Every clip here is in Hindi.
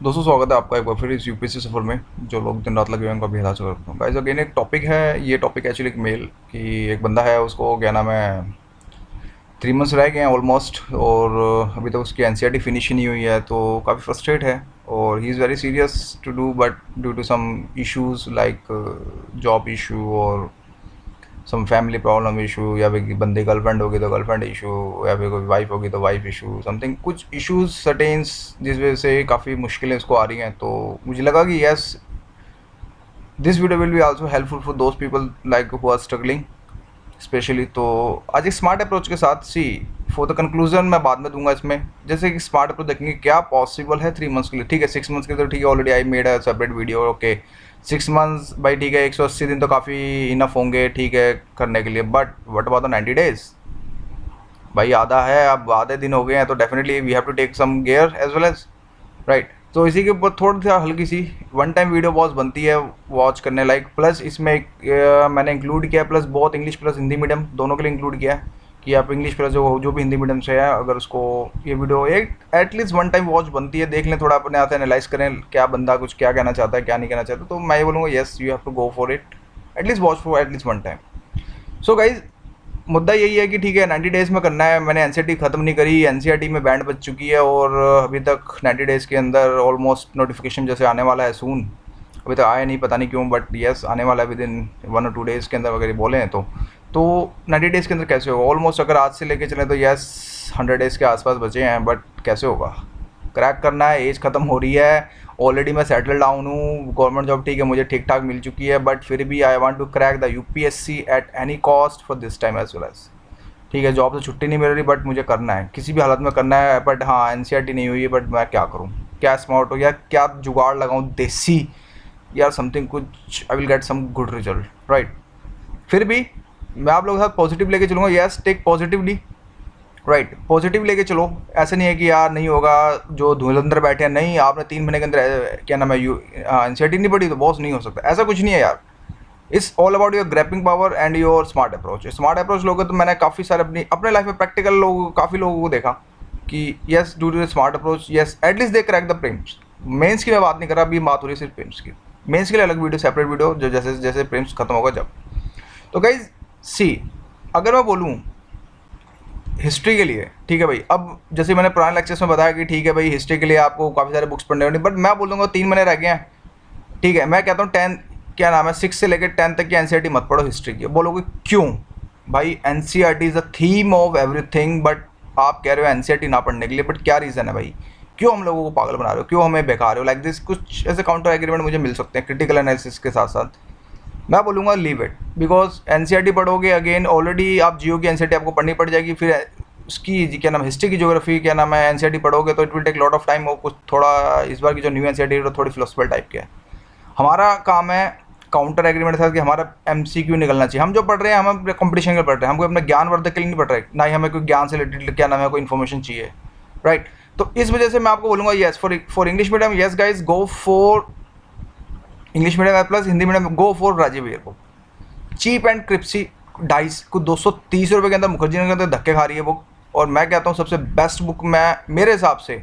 दोस्तों स्वागत है आपका एक बार फिर इस यूपीएससी सफ़र में। जो लोग दिन रात लगे हुए हैं उनका बेहद अच्छा करता हूँ। गाइस अगेन एक टॉपिक है, ये टॉपिक एक्चुअली एक मेल कि एक बंदा है, उसको क्या नाम है 3 मंथ्स रह गए हैं ऑलमोस्ट, और अभी तक उसकी एनसीईआरटी फिनिश ही नहीं हुई है, तो काफ़ी फ्रस्ट्रेट है और he is very serious to do, but due to some issues like job issue और सम फैमिली प्रॉब्लम इशू, या फिर बंदे गर्लफ्रेंड होगी तो गर्लफ्रेंड इशू, या फिर कोई वाइफ होगी तो वाइफ इशू, समथिंग कुछ इश्यूज सर्टेन्स जिस वजह से काफ़ी मुश्किलें उसको आ रही हैं। तो मुझे लगा कि yes, this video will be also helpful for those people like who are struggling specially. तो आज एक स्मार्ट अप्रोच के साथ सी फॉर द कंक्लूजन मैं बाद में दूंगा इसमें। जैसे कि स्मार्ट अप्रोच देखेंगे क्या पॉसिबल है 3 मंथ्स के लिए, ठीक है 6 मंथ्स के लिए तो ठीक है, already I made a separate video. Okay 6 months भाई ठीक है, 180 दिन तो काफ़ी इनफ होंगे ठीक है करने के लिए, but what about the 90 days भाई, आधा है, अब आधे दिन हो गए हैं, तो definitely we have to take some care as well as right. तो इसी के ऊपर थोड़ी सा हल्की सी वन टाइम वीडियो बहुत बनती है वॉच करने लाइक, प्लस इसमें एक मैंने इंक्लूड किया है, प्लस बहुत इंग्लिश प्लस हिंदी मीडियम दोनों के लिए इंक्लूड किया है कि आप इंग्लिश प्लस जो भी हिंदी मीडियम से है, अगर उसको ये वीडियो एक एटलीस्ट वन टाइम वॉच बनती है, देख लें थोड़ा, अपने हाथ एनालाइज करें क्या बंदा कुछ क्या कहना चाहता है क्या नहीं कहना चाहता। तो मैं ये बोलूँगा yes, you have to go for it, at least watch for at least one time. So guys मुद्दा यही है कि ठीक है 90 डेज़ में करना है। मैंने एनसीईआरटी ख़त्म नहीं करी, एनसीईआरटी में बैंड बज चुकी है और अभी तक 90 डेज़ के अंदर ऑलमोस्ट नोटिफिकेशन जैसे आने वाला है सून, अभी तक आया नहीं, पता नहीं क्यों, बट यस आने वाला है विद इन 1 और 2 डेज़ के अंदर अगर ये बोले हैं तो 90 डेज़ के अंदर कैसे होगा। ऑलमोस्ट अगर आज से लेके चलें तो यस 100 डेज़ के आसपास बचे हैं, बट कैसे होगा, क्रैक करना है, एज ख़त्म हो रही है, ऑलरेडी मैं सेटल डाउन हूँ, गवर्नमेंट जॉब ठीक है मुझे ठीक ठाक मिल चुकी है, बट फिर भी I want to crack the UPSC at any cost for this time as well as. ठीक है जॉब से छुट्टी नहीं मिल रही, बट मुझे करना है, किसी भी हालत में करना है, बट हाँ एनसीईआरटी नहीं हुई है, बट मैं क्या करूँ, क्या स्मार्ट हो या क्या जुगाड़ लगाऊँ देसी या समथिंग कुछ, I will get some good result right. फिर भी मैं आप लोगों के साथ पॉजिटिव लेके चलूँगा, yes take positively right, positive लेके चलो। ऐसे नहीं है कि यार नहीं होगा, जो धुरंधर बैठे हैं, नहीं आपने 3 महीने के अंदर क्या नाम है एनसीईआरटी नहीं पढ़ी तो बॉस नहीं हो सकता, ऐसा कुछ नहीं है यार। It's all about your grasping power and your smart approach. Smart approach लोगे तो मैंने काफ़ी सारे अपने लाइफ में प्रैक्टिकल लोग काफ़ी लोगों को देखा कि yes due to smart approach yes at least they crack the prelims. Mains की मैं बात नहीं कर रहा, अभी बात हो रही है सिर्फ प्रीम्स की, मेंस के लिए अलग वीडियो सेपरेट वीडियो जो जैसे जैसे प्रीम्स खत्म होगा जब। तो गाइज सी अगर मैं बोलूँ हिस्ट्री के लिए, ठीक है भाई, अब जैसे मैंने पुराने लेक्चर्स में बताया कि ठीक है भाई हिस्ट्री के लिए आपको काफ़ी सारे बुक्स पढ़ने होंगे, बट मैं बोलूँगा 3 महीने रह गए हैं, ठीक है मैं कहता हूँ 10 क्या नाम है 6 से लेकर 10 तक की एनसीईआरटी मत पढ़ो हिस्ट्री की। बोलोगे क्यों भाई, NCERT is the theme of everything, but आप कह रहे हो एनसीईआरटी ना पढ़ने के लिए, बट क्या रीज़न है भाई, क्यों हम लोगों को पागल बना रहे हो, क्यों हमें बेकार रहे हो लाइक दिस। कुछ ऐसे काउंटर एग्रीमेंट मुझे मिल सकते हैं क्रिटिकल एनालिसिस के साथ साथ, मैं बोलूँगा लीव इट, बिकॉज एनसीईआरटी पढ़ोगे अगेन ऑलरेडी आप जियो की एनसीईआरटी आपको पढ़नी पड़ जाएगी, फिर उसकी क्या नाम हिस्ट्री की ज्योग्राफी क्या नाम है एनसीईआरटी पढ़ोगे तो it will take lot of time, और कुछ थोड़ा इस बार की जो न्यू एनसीईआरटी है थोड़ी फिलोसफिकल टाइप की है। हमारा काम है काउंटर एग्रीमेंट था कि हमारा एमसीक्यू निकलना चाहिए, हम जो पढ़ रहे हैं हम अपने कंपटीशन के पढ़ रहे हैं, हमको अपने ज्ञानवर्धक के लिए नहीं पढ़ रहे, ना ही हमें कोई ज्ञान से रिलेटेड क्या नाम है कोई इन्फॉर्मेशन चाहिए राइट। तो इस वजह से मैं आपको बोलूँगा yes for English medium, yes guys go for English medium plus Hindi medium, go for Rajiv Iyer book, cheap and crispy, 250 को 230 रुपये के अंदर मुखर्जी नगर के अंदर धक्के खा रही है बुक। और मैं कहता हूँ सबसे बेस्ट बुक, मैं मेरे हिसाब से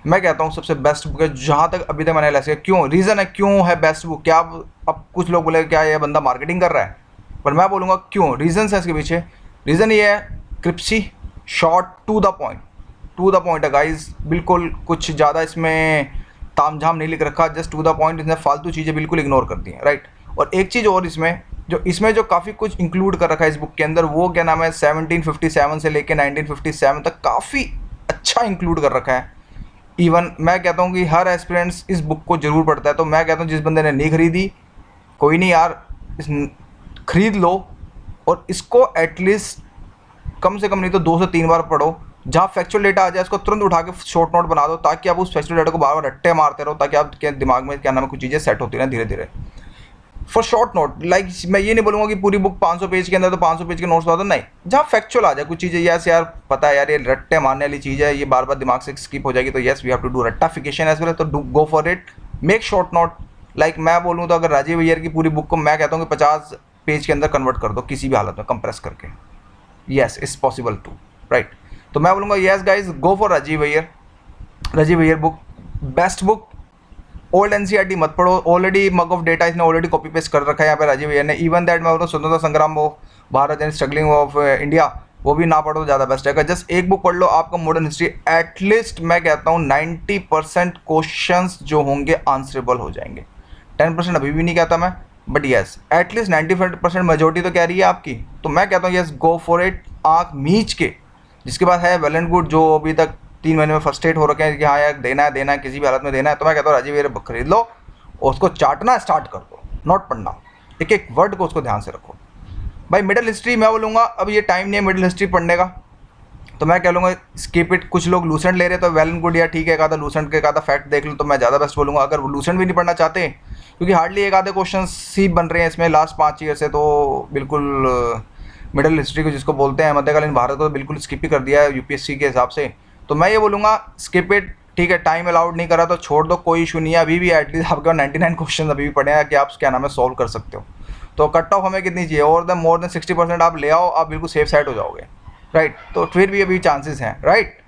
मैं कहता हूँ सबसे बेस्ट बुक है जहाँ तक अभी तक मैंने ऐसे, क्यों रीज़न है क्यों है बेस्ट बुक, क्या अब कुछ लोग बोले क्या ये बंदा मार्केटिंग कर रहा है, पर मैं बोलूँगा क्यों, रीज़न्स है इसके पीछे। रीज़न ये है crispy, short to the point है गाइज, बिल्कुल कुछ ज़्यादा इसमें ताम झाम नहीं लिख रखा, जस्ट टू द पॉइंट, इसने फालतू चीज़ें बिल्कुल इग्नोर कर दी हैं राइट। और एक चीज़ और इसमें जो काफ़ी कुछ इंक्लूड कर रखा है इस बुक के अंदर, वो क्या नाम है 1757 से लेके 1957 तक काफ़ी अच्छा इंक्लूड कर रखा है। इवन मैं कहता हूँ कि हर एस्पिरेंट्स इस बुक को ज़रूर पढ़ता है, तो मैं कहता हूँ जिस बंदे ने नहीं खरीदी कोई नहीं यार, खरीद लो और इसको एटलीस्ट कम से कम नहीं तो 2 से 3 बार पढ़ो, जहाँ फैक्चुअल डेटा आ जाए उसको तुरंत उठा के शॉर्ट नोट बना दो, ताकि आप उस फैक्चुअल डेटा को बार बार रट्टे मारते रहो, ताकि आपके दिमाग में क्या नाम है कुछ चीज़ें सेट होती रहें धीरे धीरे। फॉर शॉर्ट नोट लाइक मैं ये नहीं बोलूँगा कि पूरी बुक 500 पेज के अंदर तो 500 पेज के नोट्स बता दो, नहीं, जहाँ फैक्चुअल आ जाए कुछ चीज़ें, यस यार पता है यार ये रट्टे मारने वाली चीज़ है, ये बार बार दिमाग से स्किप हो जाएगी, तो yes we have to do रट्टाफिकेशन एज वेल, तो do go for it, make short note. Like मैं बोलूँ तो अगर राजीव अय्यर की पूरी बुक को मैं कहता हूँ कि 50 पेज के अंदर कन्वर्ट कर दो किसी भी हालत में कंप्रेस करके, yes it's possible to write. तो मैं बोलूँगा yes guys go for Rajiv Iyer book, best book old NCERT मत पढ़ो, ऑलरेडी मग ऑफ डेटा इसने ऑलरेडी कॉपी पेस्ट कर रखा है यहाँ पे राजीव भैया ने। इवन दैट मैं बोलूँ स्वतंत्रता संग्राम of Bharat and struggling of India, वो भी ना पढ़ो ज़्यादा बेस्ट है। जस्ट एक बुक पढ़ लो, आपका मॉडर्न हिस्ट्री एटलीस्ट मैं कहता हूँ 90% क्वेश्चन जो होंगे आंसरेबल हो जाएंगे। 10% अभी भी नहीं कहता मैं, बट येस एटलीस्ट 95% मेजोरिटी तो कह रही है आपकी। तो मैं कहता हूँ येस गो फॉर इट, आँख मीच के। जिसके पास है वेल एंड गुड, जो अभी तक 3 महीने में फर्स्ट एड हो रखे हैं कि हाँ यार देना है किसी भी हालत में देना है, तो मैं कहता हूँ राजीव ये खरीद लो और उसको चाटना स्टार्ट कर दो, नॉट पढ़ना। एक एक वर्ड को उसको ध्यान से रखो। भाई मिडिल हिस्ट्री मैं बोलूँगा अब ये टाइम नहीं है मिडिल हिस्ट्री पढ़ने का, तो मैं कह लूँगा स्किप इट। कुछ लोग लूसेंट ले रहे हैं तो वेल एंड गुड, या ठीक है एक आधा लूसेंट के एक आधा फैक्ट देख लो, तो मैं ज़्यादा बेस्ट बोलूँगा। अगर लूसेंट भी नहीं पढ़ना चाहते, क्योंकि हार्डली एक आधे क्वेश्चन ही बन रहे हैं इसमें लास्ट 5 ईयर से, तो बिल्कुल मिडिल हिस्ट्री को जिसको बोलते हैं मध्यकालीन भारत को, तो बिल्कुल स्किप ही कर दिया है यूपीएससी के हिसाब से। तो मैं ये बोलूँगा स्किप इट, ठीक है। टाइम अलाउड नहीं करा तो छोड़ दो, कोई इशू नहीं है। अभी भी एटलीस्ट आपके 99 क्वेश्चन अभी भी पढ़े हैं कि आप क्या नाम है सॉल्व कर सकते हो। तो कट ऑफ हमें कितनी चाहिए, और मोर देन 60% आप ले आओ, आप बिल्कुल सेफ साइड हो जाओगे, राइट। तो फिर भी अभी चांसेस हैं, राइट।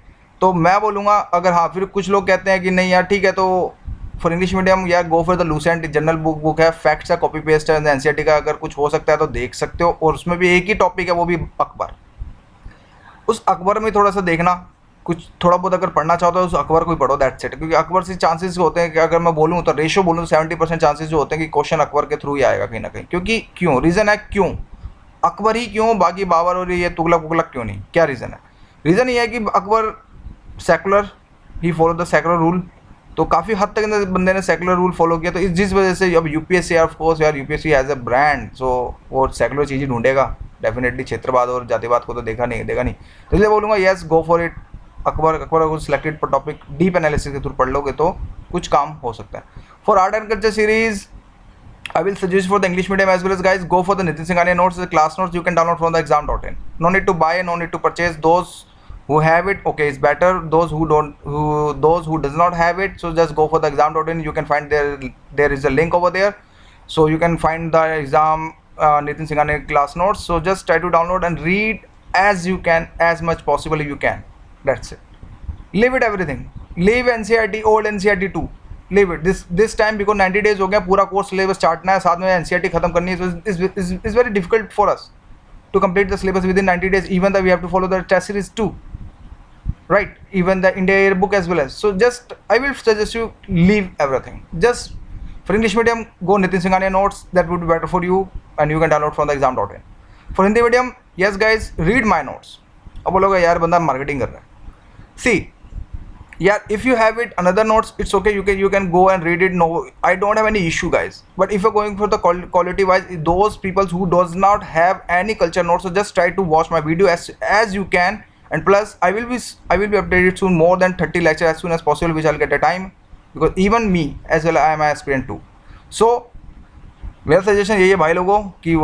तो मैं बोलूँगा अगर हाँ, फिर कुछ लोग कहते हैं कि नहीं यार ठीक है, तो फॉर इंग्लिश मीडियम या गो for the Lucent general book है, फैक्ट्स है, कॉपी पेस्ट है एनसीईआरटी का, अगर कुछ हो सकता है तो देख सकते हो। और उसमें भी एक ही टॉपिक है, वो भी अकबर। उस अकबर में थोड़ा सा देखना, कुछ थोड़ा बहुत अगर पढ़ना चाहो तो उस अकबर को ही पढ़ो, दैट्स इट। क्योंकि अकबर से चांसेस होते हैं कि अगर मैं बोलूँ तो रेशो बोलूँ 70% चांसेस जो होते हैं कि क्वेश्चन अकबर के थ्रू ही आएगा कहीं ना कहीं। क्योंकि क्यों, रीज़न है क्यों अकबर ही क्यों, बाकी बाबर और ये तुगलक वुगलक क्यों नहीं, क्या रीज़न है? रीज़न ये है कि Akbar secular, he follow the secular rule. तो काफ़ी हद तक बंदे ने सेकुलर रूल फॉलो किया, तो इस जिस वजह से अब यूपीएससी ऑफ कोर्स यार, यूपीएससी एज अ ब्रांड, सो वो सेकुलर चीज़ ही ढूंढेगा डेफिनेटली। क्षेत्रवाद और जातिवाद को तो देगा नहीं। तो इसलिए बोलूँगा yes go for it. Akbar को सिलेक्टेड पर टॉपिक डीप एनालिसिस के थ्रू पढ़ लोगे तो कुछ काम हो सकता है। For art and culture series I will suggest for the English medium as well as guys, go for the Nitin Singhania notes, the class notes you can download from the exam.in. No need to buy, no need to purchase. Those who have it, okay, it's better. Those who does not have it, so just go for the exam.in. You can find there is a link over there, so you can find the exam Nitin Singhania class notes. So just try to download and read as you can, as much possible you can. That's it. Leave it everything. Leave NCERT, old NCERT too. Leave it this time, because 90 days हो गया, पूरा कोर्स सिलेबस चाटना है, साथ में एनसीईआरटी खत्म करनी है। Is very difficult for us to complete the syllabus within 90 days, even that we have to follow the test series too, right, even the India year book as well as. So just I will suggest you leave everything, just for English medium go Nitin Singhania notes, that would be better for you and you can download from the exam.in. For Hindi medium yes guys read my notes. अब बोलोगे यार बंदा मार्केटिंग कर रहा है, सी yeah, if you have it another notes, it's okay, you can go and read it. No, I don't have any issue guys, but if you're going for the quality wise, those people who does not have any culture notes, so just try to watch my video as you can. And plus I will be updated soon, more than 30 lectures as soon as possible, which I'll get a time, because even me as well, I am an aspirant too. So मेरा सजेशन यही है भाई लोगों कि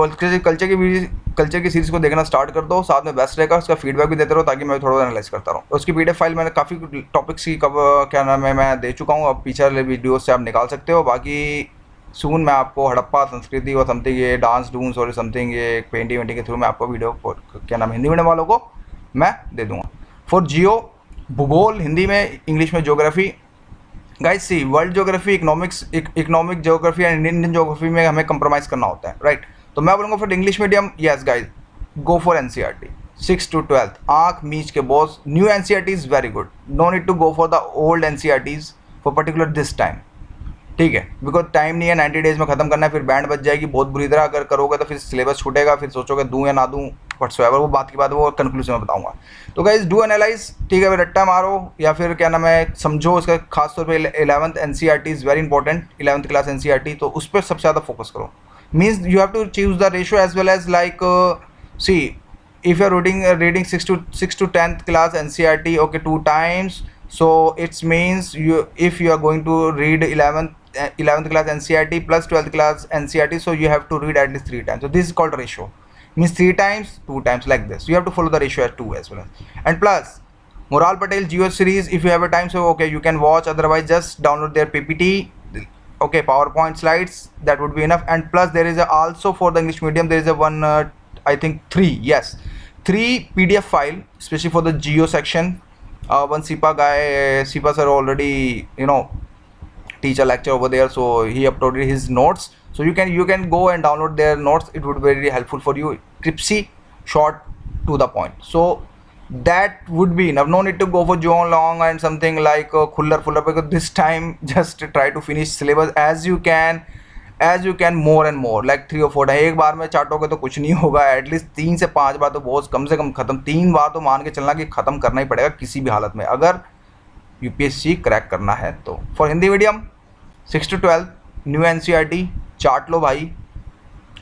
कल्चर की सीरीज़ को देखना स्टार्ट कर दो, साथ में बेस्ट रहेगा। उसका फीडबैक भी देते रहो ताकि मैं थोड़ा एनालाइज करता रहूँ। उसकी पीडीएफ फाइल मैंने काफ़ी टॉपिक्स की क्या नाम है मैं दे चुका हूँ, अब पीछे वाले वीडियो से आप निकाल सकते हो। बाकी सून मैं आपको हड़प्पा संस्कृति और समथिंग ये डांस डूंस और समथिंग ये पेंटिंग वेंटिंग के थ्रू मैं आपको वीडियो क्या नाम हिंदी मीडियम वालों को मैं दे दूँगा। फॉर जियो भूगोल हिंदी में, इंग्लिश में geography, guys see world geography, economic geography and Indian geography में हमें कंप्रोमाइज़ करना होता है, राइट। तो मैं बोलूँगा for English medium yes guys go for NCERT 6 to 12, आँख मीच के boss. New NCERT is very good, no need to go for the old NCERTs for particular this time, ठीक है, बिकॉज टाइम नहीं है, 90 डेज में ख़त्म करना है, फिर बैंड बच जाएगी बहुत बुरी तरह। अगर करोगे तो फिर सिलेबस छूटेगा, फिर सोचोगे दूँ या ना दूँ, व्हाटसोएवर, वो बात की बात वो कंक्लूजन में बताऊंगा। तो गाइज डू एनालाइज, ठीक है, रट्टा मारो या फिर क्या नाम है समझो। इसका खास तौर पे 11th NCERT is very important, 11th class NCERT, तो उस पर सबसे ज़्यादा फोकस करो। Means you have to choose the ratio as well as like see if you are reading 6 to 10th class NCERT, okay, 2 times, so it means if you are going to read 11th class NCERT plus 12th class NCERT, so you have to read at least 3 times. So this is called ratio, means 3 times 2 times, like this. You have to follow the ratio as 2 as well. And plus Moral Patel Geo series, if you have a time, so okay, you can watch, otherwise just download their PPT, okay, PowerPoint slides, that would be enough. And plus there is also for the English medium there is a one I think 3 PDF file especially for the geo section. One SIPA guy, SIPA sir already teach a lecture over there, so he uploaded his notes, so you can go and download their notes. It would be very helpful for you. Crispy, short, to the point. So that would be enough. No need to go for John Long and something like Khuller Fuller, because this time just try to finish syllabus as you can more and more, like 3 or 4 time. एक बार में चाटोगे तो कुछ नहीं होगा, एटलीस्ट 3 से 5 बार तो बहुत कम से कम खत्म, 3 बार तो मान के चलना कि ख़त्म करना ही पड़ेगा किसी भी हालत में, अगर यूपीएससी क्रैक करना है तो। For Hindi medium 6 to 12 new NCERT चाट लो भाई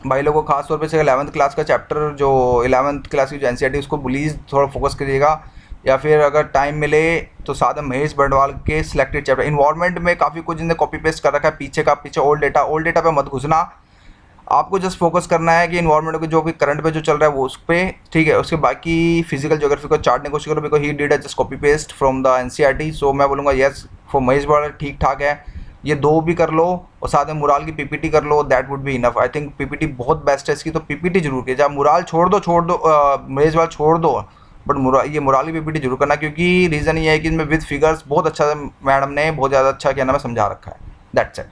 लोगों को, खास तौर पे से 11th क्लास का चैप्टर, जो 11th क्लास की जो एनसीईआरटी उसको प्लीज़ थोड़ा फोकस करिएगा, या फिर अगर टाइम मिले तो साथ में महेश बंडवाल के सिलेक्टेड चैप्टर। इन्वायरमेंट में काफ़ी कुछ इन्हें कॉपी पेस्ट कर रखा है पीछे ओल्ड डेटा पे मत घुसना, आपको जस्ट फोकस करना है कि इन्वायरमेंट को जो भी करंट पे जो चल रहा है वो उस पर, ठीक है। उसके बाकी फिजिकल ज्योग्राफी को चार्टने की कोशिश करो, because he did just copy paste from the NCERT. So मैं बोलूँगा येस फॉर महेश बंडवाल ठीक ठाक है, ये 2 भी कर लो और साथ में मुराल की पीपीटी कर लो, that would be enough. I think PPT बहुत बेस्ट है इसकी, तो पीपीटी जरूर कीजिए। जब मुराल छोड़ दो महेश बंडवाल छोड़ दो, बट मुराल की पीपीटी जरूर करना, क्योंकि रीज़न ये है कि इसमें विद फिगर्स बहुत अच्छा मैडम ने बहुत ज़्यादा अच्छा क्या नाम है समझा रखा है, दैट्स इट।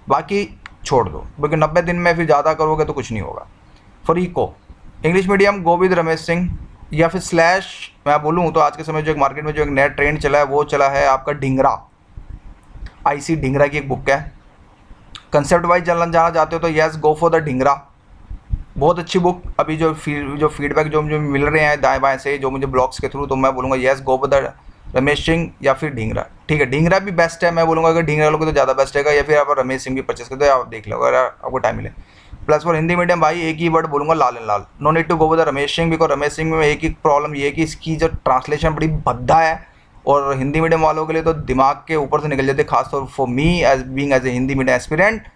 बाकी छोड़ दो, क्योंकि 90 दिन में फिर ज़्यादा करोगे तो कुछ नहीं होगा। For eco English medium go with Ramesh Singh, या फिर स्लैश मैं बोलूँ तो आज के समय जो एक मार्केट में जो एक नया ट्रेंड चला है वो चला है आपका ढिंगरा, आईसी ढिंगरा की एक बुक है। कंसेप्ट वाइज जाना चाहते हो तो yes go for the Dhingra, बहुत अच्छी बुक। अभी जो फीडबैक जो मुझे मिल रहे हैं दाएं बाएं से, जो मुझे ब्लॉग्स के थ्रू, तो मैं बोलूँगा yes go for the Ramesh Singh या फिर ढिंगरा, ठीक है। ढिंगरा भी बेस्ट है, मैं बोलूँगा अगर ढिंगरा लोगे तो ज़्यादा बेस्ट रहेगा, या फिर आप रमेश सिंह भी परचेस करते हो, आप देख लो अगर आपको टाइम मिले। प्लस फॉर हिंदी मीडियम भाई एक ही वर्ड बोलूँगा, Lal and Lal, no need to go with the Ramesh Singh, because Ramesh Singh में एक ही प्रॉब्लम ये है कि इसकी जो ट्रांसलेशन बड़ी भद्दा है, और हिंदी मीडियम वालों के लिए तो दिमाग के ऊपर से निकल जाते, खासतौर for me as being as a Hindi medium aspirant,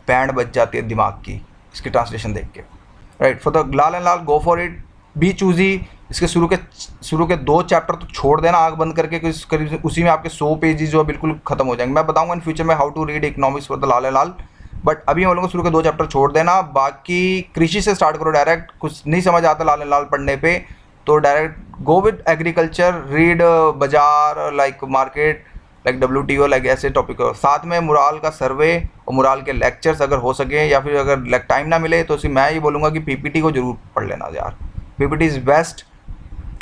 band बच जाती है दिमाग की इसकी ट्रांसलेशन देख के, राइट। फॉर द लाल एंड लाल go for it, be choosy. इसके शुरू के 2 चैप्टर तो छोड़ देना आँख बंद करके, करीब उसी में आपके 100 पेजेस जो है बिल्कुल खत्म हो जाएंगे। मैं बताऊंगा इन फ्यूचर में how to read economics for the लाल एंड लाल, बट अभी हम लोगों को शुरू के 2 चैप्टर छोड़ देना। बाकी कृषि से स्टार्ट करो डायरेक्ट, कुछ नहीं समझ आता लाल एंड लाल पढ़ने पे तो direct go with agriculture, read बाजार, like market, like WTO, like ऐसे टॉपिक हो। साथ में मुराल का सर्वे और मुराल के लेक्चर्स अगर हो सके, या फिर अगर टाइम ना मिले तो मैं ये बोलूँगा कि पीपीटी को जरूर पढ़ लेना यार, पीपीटी इज़ बेस्ट।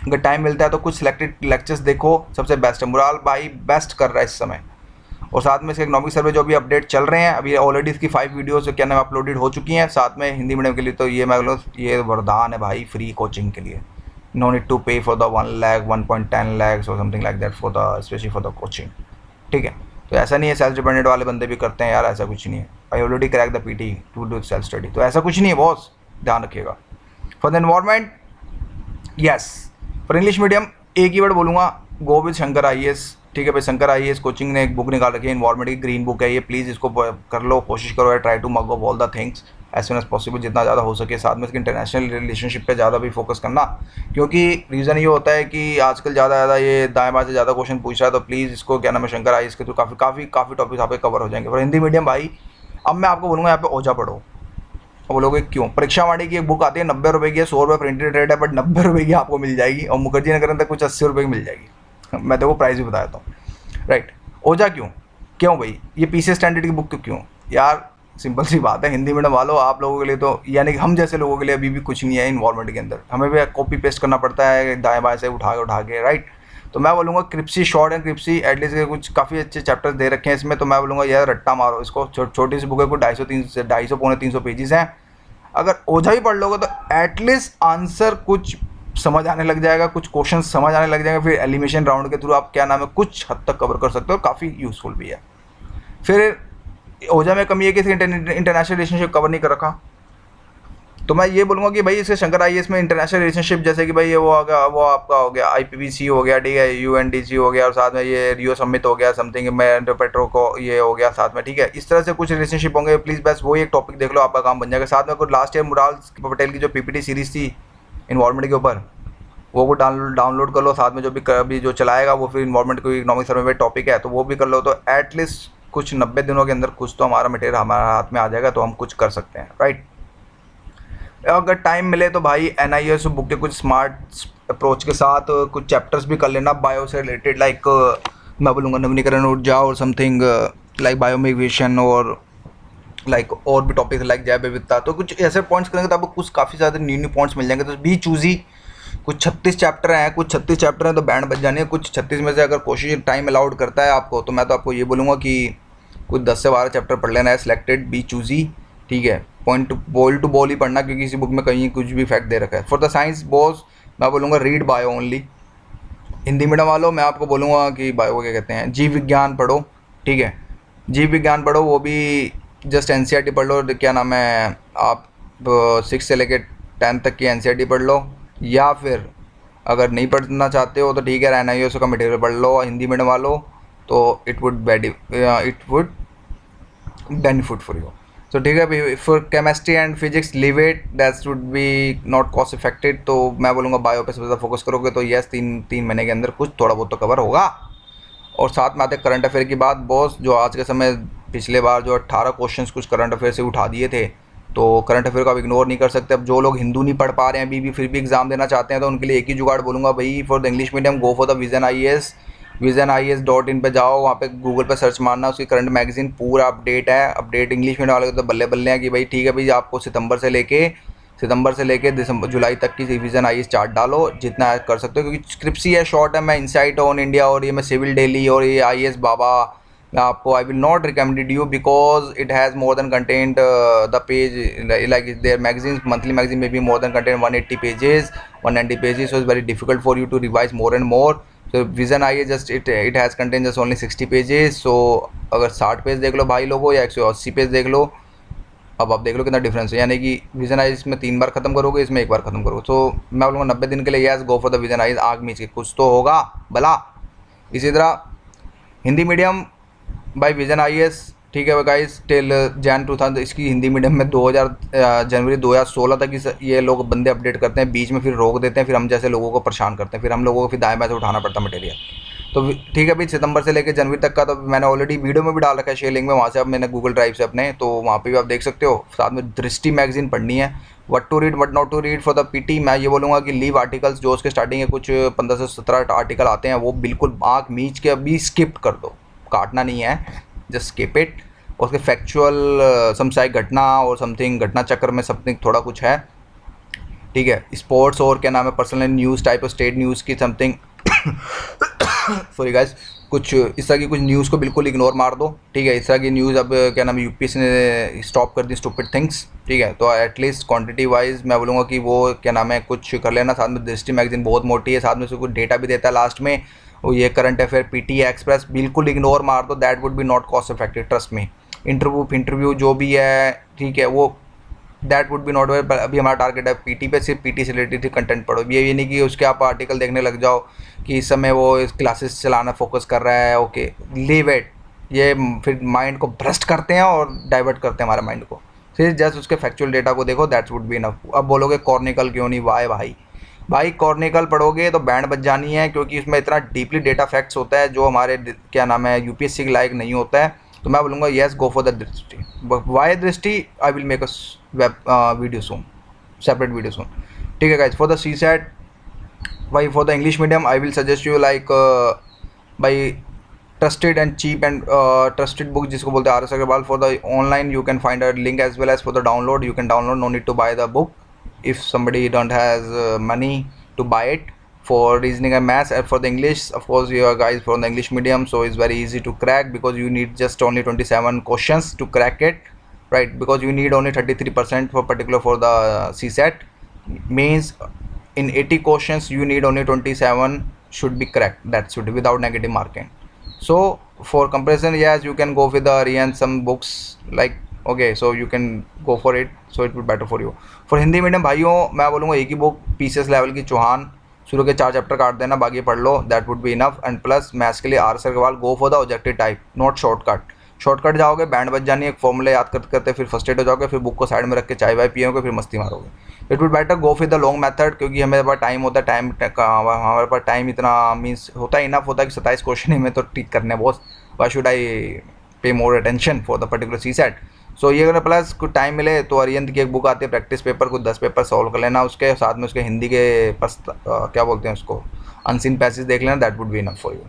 अगर टाइम मिलता है तो कुछ सिलेक्टेड लेक्चर्स देखो, सबसे बेस्ट है। मुराल भाई बेस्ट कर रहा है इस समय। और साथ में इसके इकोनॉमिक सर्वे जो भी अपडेट चल रहे हैं, अभी ऑलरेडी इसकी 5 वीडियोस क्या नाम अपलोडेड हो चुकी हैं। साथ में हिंदी मीडियम के लिए तो ये मैं ये वरदान है भाई फ्री कोचिंग के लिए, नो नीड टू पे फॉर द 1 लाख 1.10 lakhs और something like that for the specially for the coaching, ठीक है। तो ऐसा नहीं है, सेल्फ डिपेंडेंट वाले बंदे भी करते हैं यार, ऐसा कुछ नहीं है। I already crack the PT to do self study, तो ऐसा कुछ नहीं है बॉस, ध्यान रखिएगा। For the environment yes, for English medium एक ही वर्ड बोलूँगा, गो विद शंकर IAS, ठीक है भाई। शंकर IAS कोचिंग ने एक बुक निकाल रखी है, इन्वायरमेंट की ग्रीन बुक है ये, प्लीज़ इसको कर लो, कोशिश करो, try to mug of all the things as soon as possible, जितना ज़्यादा हो सके। साथ में इसके इंटरनेशनल रिलेशनशिप पे ज़्यादा भी फोकस करना, क्योंकि रीज़न ये होता है कि आजकल ज़्यादा ये दाएं बाएं से ज़्यादा क्वेश्चन पूछ रहा है, तो प्लीज़ इसको क्या नाम है शंकर IAS के थ्रू काफ़ी टॉपिक्स आप कवर हो जाएंगे। और हिंदी मीडियम भाई अब मैं आपको बोलूँगा यहाँ पे ओझा पढ़ो। अब बोलोगे क्यों? परीक्षा वाणी की एक बुक आती है 90 रुपये की है, 100 रुपये प्रिंटेड रेट है, बट 90 रुपये की आपको मिल जाएगी, और मुखर्जी नगर तक कुछ 80 रुपये की मिल जाएगी। मैं देखो प्राइस भी बता देता हूँ, राइट। ओझा क्यों भाई? ये पीसी स्टैंडर्ड की बुक क्यों यार? सिंपल सी बात है, हिंदी मीडियम वालों आप लोगों के लिए तो, यानी कि हम जैसे लोगों के लिए अभी भी कुछ नहीं है इन्वॉल्वमेंट के अंदर, हमें भी कॉपी पेस्ट करना पड़ता है दाएं बाएं से उठा के, राइट। तो मैं बोलूँगा crispy short and crispy at least के कुछ काफ़ी अच्छे चैप्टर्स दे रखे हैं इसमें, तो मैं बोलूँगा यार रट्टा मारो इसको। छोटी सी बुक है, कोई 250 पौने 300 पेजेस हैं। अगर ओझा ही पढ़ लोगे तो एटलीस्ट आंसर कुछ समझ आने लग जाएगा, कुछ क्वेश्चन समझ आने लग जाएगा, फिर एलिमिनेशन राउंड के थ्रू आप क्या नाम है कुछ हद तक कवर कर सकते हो, काफ़ी यूज़फुल भी है। फिर ओझा में कमी है कि इंटरनेशनल रिलेशनशिप कवर नहीं कर रखा, तो मैं ये बोलूँगा कि भाई इसके शंकर IAS में इंटरनेशनल रिलेशनशिप जैसे कि भाई ये वो आपका हो गया IPPC हो गया, ठीक है, UNDC हो गया, और साथ में ये रियो समिट हो गया, समथिंग में पेट्रो को ये हो गया साथ में, ठीक है। इस तरह से कुछ रिलेशनशिप होंगे, प्लीज़ बस वो एक टॉपिक देख लो, आपका काम बन जाएगा। साथ में कुछ लास्ट ईयर मुराल पटेल की जो PPT सीरीज़ थी इन्वायरमेंट के ऊपर, वो को डाउनलोड कर लो। साथ में जो भी जो चलाएगा वो फिर इन्वायरमेंट को इकोनॉमिक सर्वे में टॉपिक है, तो वो भी कर लो। तो एटलीस्ट कुछ 90 दिनों के अंदर कुछ तो हमारा मटेरियल हमारे हाथ में आ जाएगा, तो हम कुछ कर सकते हैं, राइट। अगर टाइम मिले तो भाई NIOS बुक के कुछ स्मार्ट अप्रोच के साथ कुछ चैप्टर्स भी कर लेना बायो से रिलेटेड, लाइक मैं बोलूँगा नवीनीकरण ऊर्जा और समथिंग लाइक बायोमिग्रेशन और लाइक और भी टॉपिक लाइक जैव विविधता, तो कुछ ऐसे पॉइंट्स करेंगे तो आपको कुछ काफ़ी ज़्यादा न्यू न्यू पॉइंट्स मिल जाएंगे। तो बी चूजी कुछ 36 चैप्टर हैं, कुछ 36 चैप्टर हैं तो बैंड बज जानी है। कुछ 36 में से अगर कोशिश टाइम अलाउड करता है आपको, तो मैं तो आपको ये बोलूँगा कि कुछ 10 से 12 चैप्टर पढ़ लेना है सिलेक्टेड, बी चूजी, ठीक है। पॉइंट टू बॉल ही पढ़ना, क्योंकि इसी बुक में कहीं कुछ भी फैक्ट दे रखा है। फॉर द साइंस बॉस मैं बोलूँगा read bio only. Hindi medium वालों मैं आपको बोलूँगा कि बायो को क्या कहते हैं, जीव विज्ञान पढ़ो, ठीक है। जीव विज्ञान पढ़ो, वो भी जस्ट एनसीईआरटी पढ़ लो, क्या नाम है, आप 6 से लेके 10 तक की एनसीईआरटी पढ़ लो, या फिर अगर नहीं पढ़ना चाहते हो तो ठीक है, एनआईओएस का मटेरियल पढ़ लो हिंदी मीडियम वालों, तो it would benefit for you. तो ठीक है, for chemistry and physics live it, that would B not cost affected. तो मैं बोलूँगा बायो पे सबसे ज़्यादा फोकस करोगे तो यस, 3 महीने के अंदर कुछ थोड़ा बहुत तो कवर होगा। और साथ में आते करंट अफेयर की बात बॉस, जो आज के समय पिछले बार जो 18 क्वेश्चंस कुछ करंट अफेयर से उठा दिए थे, तो करंट अफेयर को आप इग्नोर नहीं कर सकते। अब जो लोग हिंदू नहीं पढ़ पा रहे हैं अभी भी, फिर भी एग्जाम देना चाहते हैं, तो उनके लिए एक ही जुगाड़ बोलूँगा भाई, for the English medium go for the vision IAS, vision.in पे जाओ, वहाँ पे गूगल पे सर्च मारना, उसकी करंट मैगजीन पूरा अपडेट है। अपडेट इंग्लिश मीडियम वाले तो बल्ले बल्ले हैं कि भाई ठीक है भाई, आपको सितंबर से लेके दिसंबर जुलाई तक की विजन IAS चार्ट डालो जितना कर सकते हो, क्योंकि स्क्रिप्ट ही है, शॉर्ट है। मैं इंसाइट ऑन इंडिया और ये मैं सिविल डेली और ये IAS बाबा मैं आपको I will not recommended you, because it has more than content the page like their magazine, monthly magazine में भी more than content 180 pages 190 pages, so it's very difficult for you to revise more and more. तो Vision IAS just it has content just only 60 pages. So अगर 60 पेज देख लो भाई लोगों, या 180 पेज देख लो, अब आप देख लो कितना डिफरेंस है। यानी कि विजन IAS में 3 बार खत्म करोगे, इसमें 1 बार खत्म करोगे। तो मैं बोलूँगा 90 दिन के लिए yes, go for the vision IAS, आग मीच के कुछ तो होगा भला। इसी तरह Hindi medium by vision IAS, ठीक है गाइस, टिल जैन 2000, इसकी हिंदी मीडियम में जनवरी 2016 तक ये लोग बंदे अपडेट करते हैं, बीच में फिर रोक देते हैं, फिर हम जैसे लोगों को परेशान करते हैं, फिर हम लोगों को फिर दाएं बाएं से उठाना पड़ता है मटेरियल। तो ठीक है भाई, सितंबर से लेकर जनवरी तक का तो मैंने ऑलरेडी वीडियो में भी डाल रखा है शेयर लिंक में, वहाँ से अब मैंने गूगल ड्राइव से अपने, तो वहाँ पे भी आप देख सकते हो। साथ में दृष्टि मैगजीन पढ़नी है, what to read what not to read for the PT। मैं ये बोलूँगा कि लीव आर्टिकल्स जो उसके स्टार्टिंग के कुछ 15 से 17 आर्टिकल आते हैं, वो बिल्कुल आँख मीच के अभी स्किप कर दो, काटना नहीं है, जस्ट स्किप इट। उसके फैक्चुअल समसाइक घटना और समथिंग घटना चक्र में समथिंग थोड़ा कुछ है, ठीक है। स्पोर्ट्स और क्या नाम है, personal news type of state news की समथिंग सॉरी गाइस, कुछ इस तरह की कुछ न्यूज़ को बिल्कुल इग्नोर मार दो, ठीक है। इस तरह की न्यूज़ अब क्या नाम है UPSC ने स्टॉप कर दी, स्टूपिड थिंग्स, ठीक है। तो एटलीस्ट क्वांटिटी वाइज मैं बोलूँगा कि वो क्या नाम है कुछ कर लेना। साथ में दृष्टि मैगजीन बहुत मोटी है, साथ में से कुछ डेटा भी देता है लास्ट में, वो ये करंट अफेयर PT एक्सप्रेस बिल्कुल इग्नोर मार दो, that would B not cost effective, trust me. Interview जो भी है, ठीक है, वो दैट वुड बी नॉट। अभी हमारा टारगेट है PT पे, सिर्फ PT से रिलेटेड कंटेंट पढ़ो। ये नहीं कि उसके आप आर्टिकल देखने लग जाओ कि इस समय वो इस क्लासेस चलाना फोकस कर रहा है, ओके लीव इट। ये फिर माइंड को भ्रष्ट करते हैं और डाइवर्ट करते हैं हमारे माइंड को। फिर जस्ट उसके फैक्चुअल डेटा को देखो, दैट्स वुड बी इनफ। अब बोलोगे कॉर्निकल क्यों नहीं, वाई भाई कॉर्निकल पढ़ोगे तो बैंड बज जानी है, क्योंकि इसमें इतना डीपली डेटा फैक्ट्स होता है जो हमारे क्या नाम है UPSC के लायक नहीं होता है। तो मैं बोलूँगा yes, go for the Drishti. Why Drishti, I will make a web video soon, separate video soon, ठीक है गाइज। फॉर द CSAT, भाई for the English medium I will suggest you like भाई trusted and cheap and trusted book जिसको बोलते हैं RS Aggarwal. For the online you can find a link as well as for the download, you can download, no need to by the book if somebody don't has money to buy it। for reasoning and maths and for the English, of course you are guys from the English medium, so it's very easy to crack because you need just only 27 questions to crack it, right? Because you need only 33% for particular for the CSAT, means in 80 questions you need only 27 should be cracked, that should be without negative marking. So for comparison, yes, you can go with the Aryan some books like, okay, so you can go for it, so it would better for you। for Hindi medium भाइयों मैं बोलूँगा एक ही बुक PCS लेवल की चौहान, शुरू के 4 चैप्टर काट देना, बाकी पढ़ लो, that would be enough. And plus maths के लिए RS Aggarwal, go for the objective type, not shortcut जाओगे बैंड बज जानी है, एक फॉर्मूले याद करते करते फिर फर्स्ट एड हो जाओगे, फिर बुक को साइड में रख के चाय वाय पियोगे, फिर मस्ती मारोगे। It would better go for the long method, क्योंकि हमारे पास टाइम होता है, हमारे पास टाइम इतना मीन्स होता है, इनफ होता है कि 27 क्वेश्चन ही में तो टिक करने बॉस, वाई शुड आई पे more attention for the particular CSAT। सो ये अगर प्लस कुछ टाइम मिले तो अरियंत की एक बुक आती है प्रैक्टिस पेपर, कुछ 10 पेपर सॉल्व कर लेना उसके साथ में, उसके हिंदी के क्या बोलते हैं उसको, अनसीन पैसेज देख लेना, that would be enough for you.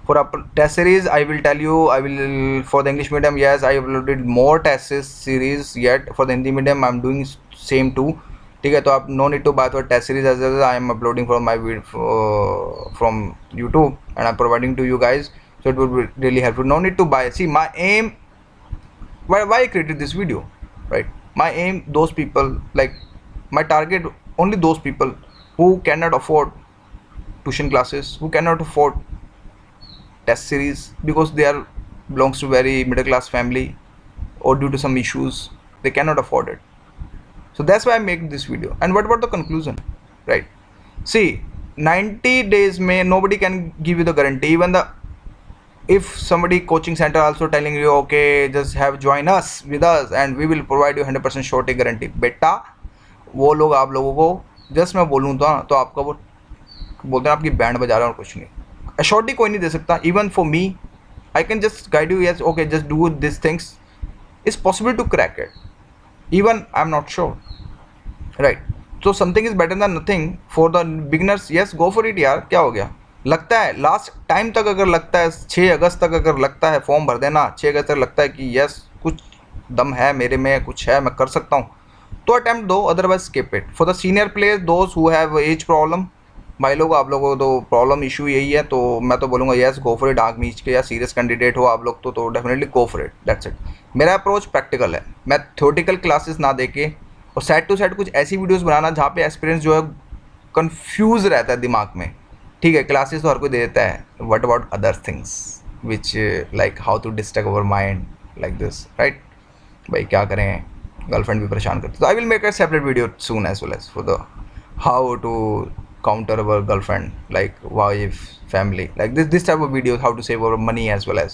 For a test series, I will tell you, I will for the English medium, yes, I uploaded more test series yet. For the Hindi medium, I'm doing same too. ठीक है, तो आप no need to buy for test series as well as I am uploading from my from YouTube and I'm providing to you guys, so it would be really helpful. No need to buy. See, my aim, why I created this video, right? My aim, those people, like my target, only those people who cannot afford tuition classes, who cannot afford test series because they are belongs to very middle class family, or due to some issues they cannot afford it. So that's why I make this video. And what about the conclusion, right? See, 90 days may nobody can give you the guarantee. Even the if somebody coaching center also telling you, okay, just have join us with us and we will provide you 100% surety guarantee, बेटा वो लोग आप लोगों को जस्ट मैं बोलूँ तो आपका वो बोलते हैं आपकी बैंड बजा रहे हैं और कुछ नहीं. अश्योरिटी कोई नहीं दे सकता. Even for me, I can just guide you, yes okay just do this things, is possible to crack it. Even I am not sure, right? So something is better than nothing. For the beginners, yes go for it यार. क्या हो गया? लगता है लास्ट टाइम तक अगर लगता है 6 अगस्त तक अगर लगता है फॉर्म भर देना, 6 अगस्त तक लगता है कि यस कुछ दम है मेरे में, कुछ है मैं कर सकता हूँ, तो अटैम्प्ट दो, otherwise skip it. For the senior players, those who have as problem, भाई लोग आप लोगों को तो प्रॉब्लम इशू यही है, तो मैं तो बोलूँगा यस गो फॉर इट. आग मीच के या सीरियस कैंडिडेट हो आप लोग तो definitely go for it. That's it. मेरा अप्रोच प्रैक्टिकल है. मैं थ्योरेटिकल क्लासेस ना देके और साइड टू साइड कुछ ऐसी वीडियोस बनाना जहाँ पे एक्सपीरियंस जो है कंफ्यूज रहता है दिमाग में. ठीक है, क्लासेस तो हर कोई दे देता है. What about other things which like how to distract our mind like this, right? भाई क्या करें, गर्लफ्रेंड भी परेशान करती. तो I will make a separate video soon as well as for the how to counter our girlfriend, like wife, family, like this type of videos, how to save our money as well as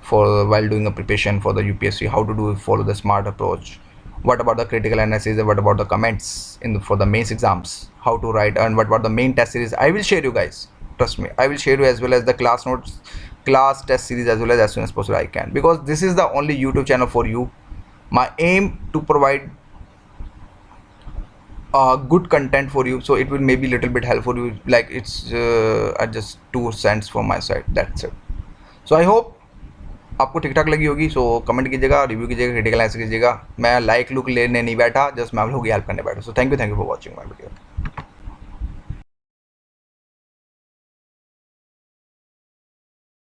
for while doing a preparation for the UPSC, how to do follow the smart approach. What about the critical analysis, what about the comments for the mains exams, how to write, and what about the main test series, I will share you guys, trust me, I will share you as well as the class notes, class test series as soon as possible I can, because this is the only YouTube channel for you. My aim to provide good content for you, so it will maybe little bit help for you, like it's just 2 cents from my side, that's it. So I hope आपको ठीक ठाक लगी होगी. सो कमेंट कीजिएगा, रिव्यू कीजिएगा, क्रिटिकल आंसर कीजिएगा. मैं लाइक लुक लेने नहीं बैठा, जस्ट मैं आप लोगों की हेल्प करने बैठा. So thank you for watching my video.